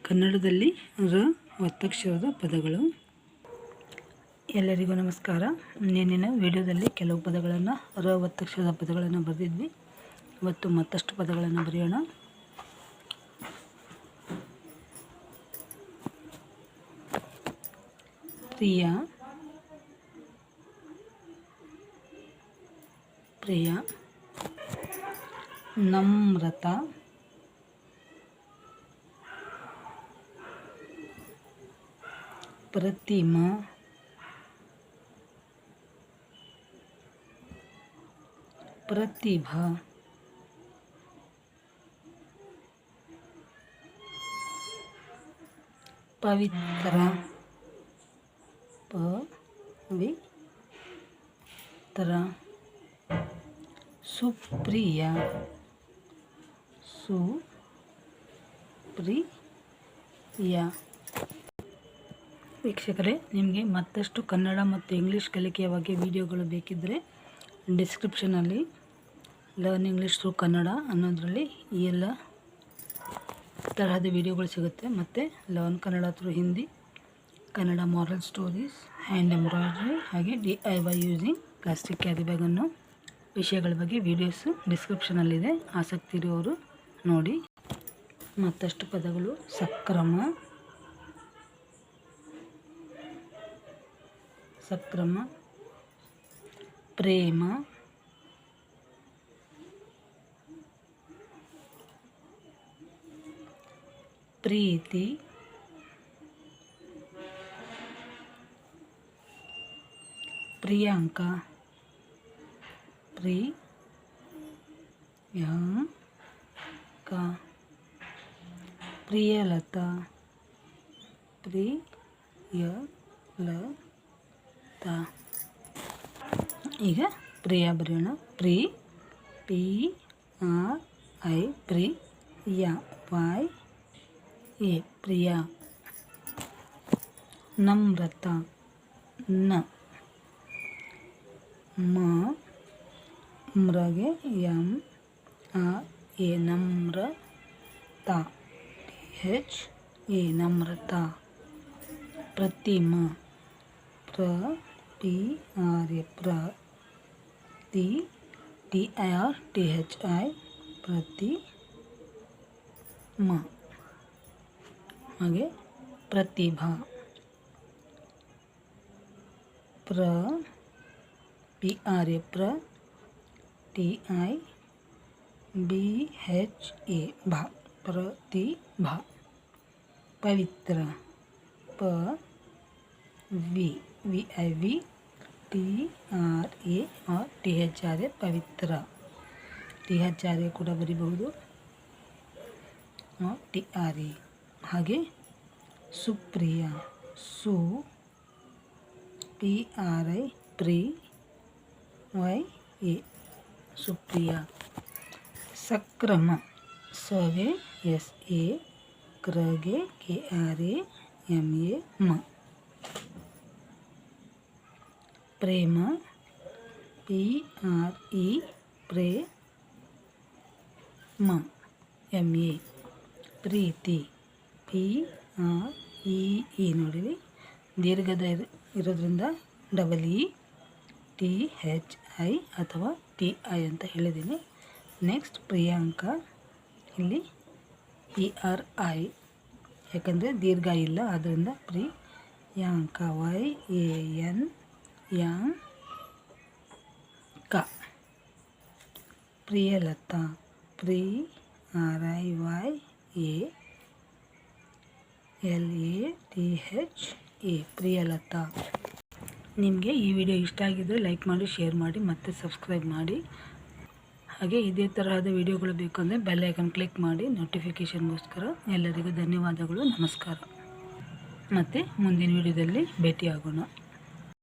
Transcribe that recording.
ಕನ್ನಡದಲ್ಲಿ ರ ಒತ್ತಕ್ಷರದ ಪದಗಳು. ಎಲ್ಲರಿಗೂ ನಮಸ್ಕಾರ. ನಿನ್ನಿನ ವಿಡಿಯೋದಲ್ಲಿ ಕೆಲವು ಪದಗಳನ್ನು ರ ಒತ್ತಕ್ಷರದ ಪದಗಳನ್ನು ಬರೆದಿದ್ವಿ. ಇವತ್ತು ಮತ್ತಷ್ಟು ಪದಗಳನ್ನು ಬರೆಯೋಣ. ಪ್ರಿಯ, ಪ್ರಿಯ, ನಮ್ರತ, ಪ್ರತಿಮಾ, ಪ್ರತಿಭಾ, ಪವಿತ್ರ, ಪವಿತ್ರ, ಸುಪ್ರಿಯ, ಸುಪ್ರಿಯ. ವೀಕ್ಷಕರೇ, ನಿಮಗೆ ಮತ್ತಷ್ಟು ಕನ್ನಡ ಮತ್ತು ಇಂಗ್ಲೀಷ್ ಕಲಿಕೆಯ ಬಗ್ಗೆ ವಿಡಿಯೋಗಳು ಬೇಕಿದ್ದರೆ ಡಿಸ್ಕ್ರಿಪ್ಷನಲ್ಲಿ ಲರ್ನ್ ಇಂಗ್ಲೀಷ್ ಥ್ರೂ ಕನ್ನಡ ಅನ್ನೋದರಲ್ಲಿ ಈ ಎಲ್ಲ ತರಹದ ವಿಡಿಯೋಗಳು ಸಿಗುತ್ತೆ. ಮತ್ತು learn Kannada through Hindi, Kannada moral stories, hand embroidery, ಹಾಗೆ DIY using plastic carry bag ಅನ್ನೋ ವಿಷಯಗಳ ಬಗ್ಗೆ ವಿಡಿಯೋಸು ಡಿಸ್ಕ್ರಿಪ್ಷನಲ್ಲಿದೆ. ಆಸಕ್ತಿ ಇರುವವರು ನೋಡಿ. ಮತ್ತಷ್ಟು ಪದಗಳು: ಸಕ್ರಮ, ಸಕ್ರಮ, ಪ್ರೇಮ, ಪ್ರೀತಿ, ಪ್ರಿಯಾಂಕ, ಪ್ರಿಯಾಂಕ, ಪ್ರಿಯಲತಾ, ಪ್ರಿಯಲತಾ. ಈಗ ಪ್ರಿಯ ಬರೆಯೋಣ. PRI, ಪ್ರಿಯ, YA, ಪ್ರಿಯ. Namrata, ಮ್ರಗೆ MRA, Namrata, THA, Namrata. ಪ್ರತಿಮಾ, PRA, TIRTHI, ಪ್ರತಿಮಾ. ಹಾಗೆ ಪ್ರತಿಭಾ, PRA, TIBHA, ಭಾ, ಪ್ರತಿಭಾ. ಪವಿತ್ರ, VIV, TRA or THRA, Pavithra. THRA ಕೂಡ ಬರೀಬಹುದು, TRA. ಹಾಗೆ Supriya, PRI, YA, Supriya. ಸಕ್ರಮ, SE, KRA, MA. ಪ್ರೇಮ, PRE, ಪ್ರೇಮ, MA. ಪ್ರೀತಿ, PREE, ನೋಡಿರಿ ದೀರ್ಘದ ಇರೋದ್ರಿಂದ EE, THI ಅಥವಾ TI ಅಂತ ಹೇಳಿದ್ದೀನಿ. ನೆಕ್ಸ್ಟ್ ಪ್ರಿಯಾಂಕ, ಇಲ್ಲಿ ERI, ಯಾಕಂದರೆ ದೀರ್ಘ ಇಲ್ಲ, ಆದ್ದರಿಂದ ಪ್ರಿಯಾಂಕ, YAN, ಯಾಂಕ. ಪ್ರಿಯಲತಾ, PRIYALATHA, ಪ್ರಿಯಲತಾ. ನಿಮಗೆ ಈ ವಿಡಿಯೋ ಇಷ್ಟ ಆಗಿದ್ದರೆ ಲೈಕ್ ಮಾಡಿ, ಶೇರ್ ಮಾಡಿ, ಮತ್ತು ಸಬ್ಸ್ಕ್ರೈಬ್ ಮಾಡಿ. ಹಾಗೆ ಇದೇ ತರಹದ ವಿಡಿಯೋಗಳು ಬೇಕಂದರೆ ಬೆಲ್ ಐಕನ್ ಕ್ಲಿಕ್ ಮಾಡಿ ನೋಟಿಫಿಕೇಷನ್ಗೋಸ್ಕರ. ಎಲ್ಲರಿಗೂ ಧನ್ಯವಾದಗಳು, ನಮಸ್ಕಾರ. ಮತ್ತು ಮುಂದಿನ ವಿಡಿಯೋದಲ್ಲಿ ಭೇಟಿಯಾಗೋಣ.